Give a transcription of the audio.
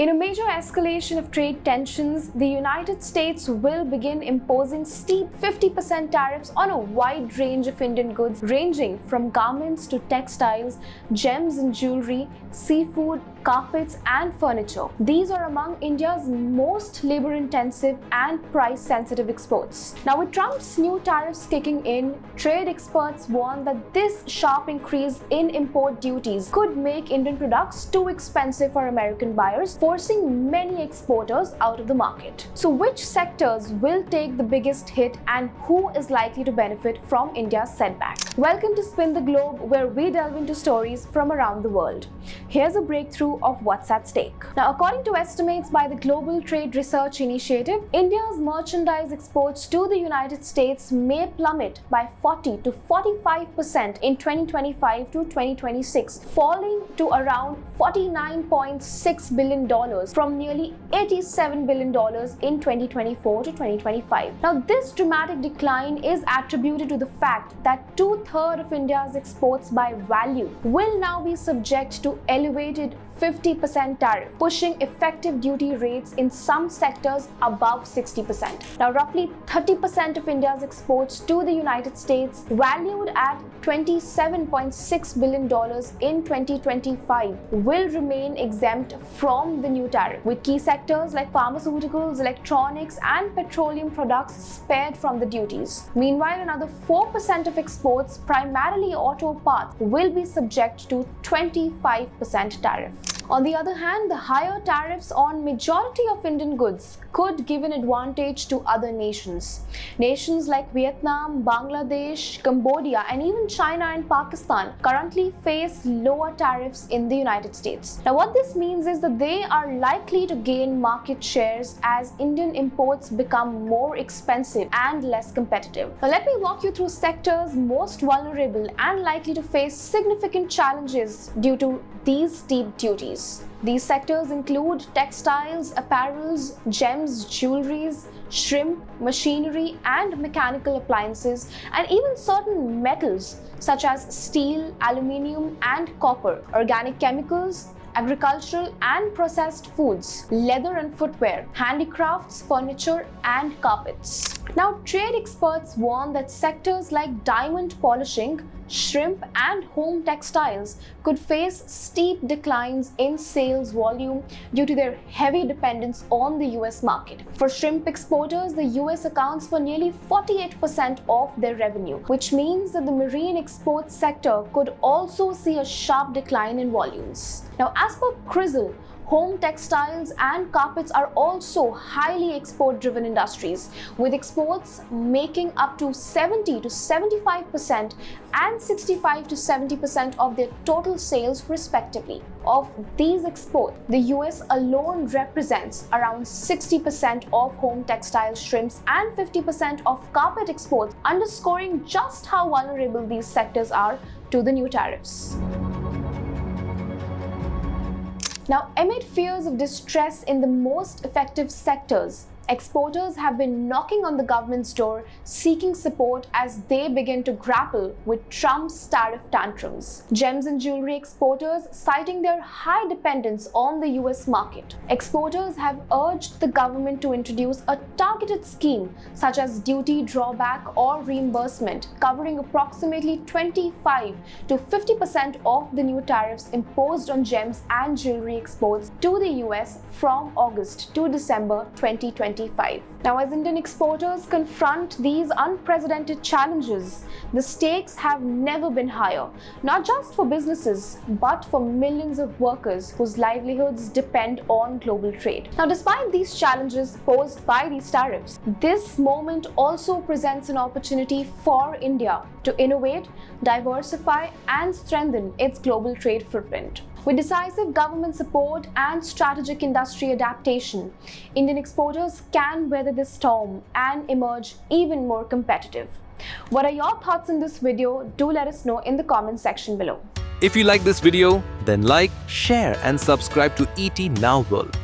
In a major escalation of trade tensions, the United States will begin imposing steep 50% tariffs on a wide range of Indian goods, ranging from garments to textiles, gems and jewelry, seafood, carpets and furniture. These are among India's most labor-intensive and price-sensitive exports. Now, with Trump's new tariffs kicking in, trade experts warn that this sharp increase in import duties could make Indian products too expensive for American buyers, forcing many exporters out of the market. So, which sectors will take the biggest hit and who is likely to benefit from India's setback? Welcome to Spin the Globe, where we delve into stories from around the world. Here's a breakthrough of what's at stake. Now, according to estimates by the Global Trade Research Initiative, India's merchandise exports to the United States may plummet by 40 to 45% in 2025 to 2026, falling to around $49.6 billion from nearly $87 billion in 2024 to 2025. Now, this dramatic decline is attributed to the fact that two-thirds of India's exports by value will now be subject to elevated 50% tariff, pushing effective duty rates in some sectors above 60%. Now, roughly 30% of India's exports to the United States, valued at $27.6 billion in 2025, will remain exempt from the new tariff, with key sectors like pharmaceuticals, electronics, and petroleum products spared from the duties. Meanwhile, another 4% of exports, primarily auto parts, will be subject to 25% tariff. On the other hand, the higher tariffs on majority of Indian goods could give an advantage to other nations. Nations like Vietnam, Bangladesh, Cambodia, and even China and Pakistan currently face lower tariffs in the United States. Now, what this means is that they are likely to gain market shares as Indian imports become more expensive and less competitive. Now, let me walk you through sectors most vulnerable and likely to face significant challenges due to these steep duties. These sectors include textiles, apparels, gems, jewelries, shrimp, machinery and mechanical appliances, and even certain metals such as steel, aluminium and copper, organic chemicals, agricultural and processed foods, leather and footwear, handicrafts, furniture and carpets. Now, trade experts warn that sectors like diamond polishing, shrimp and home textiles could face steep declines in sales volume due to their heavy dependence on the US market. For shrimp exporters, the US accounts for nearly 48% of their revenue, which means that the marine exports sector could also see a sharp decline in volumes. Now, as per CRISIL, home textiles and carpets are also highly export-driven industries, with exports making up to 70 to 75% and 65 to 70% of their total sales respectively. Of these exports, the US alone represents around 60% of home textile shrimps and 50% of carpet exports, underscoring just how vulnerable these sectors are to the new tariffs. Now, amid fears of distress in the most effective sectors, exporters have been knocking on the government's door seeking support as they begin to grapple with Trump's tariff tantrums. Gems and jewelry exporters citing their high dependence on the US market. Exporters have urged the government to introduce a targeted scheme such as duty drawback or reimbursement, covering approximately 25 to 50% of the new tariffs imposed on gems and jewelry exports to the US from August to December 2025. Now, as Indian exporters confront these unprecedented challenges, the stakes have never been higher, not just for businesses, but for millions of workers whose livelihoods depend on global trade. Now, despite these challenges posed by these tariffs, this moment also presents an opportunity for India to innovate, diversify, and strengthen its global trade footprint. With decisive government support and strategic industry adaptation, Indian exporters can weather this storm and emerge even more competitive. What are your thoughts in this video? Do let us know in the comment section below. If you like this video, then like, share and subscribe to ET Now World.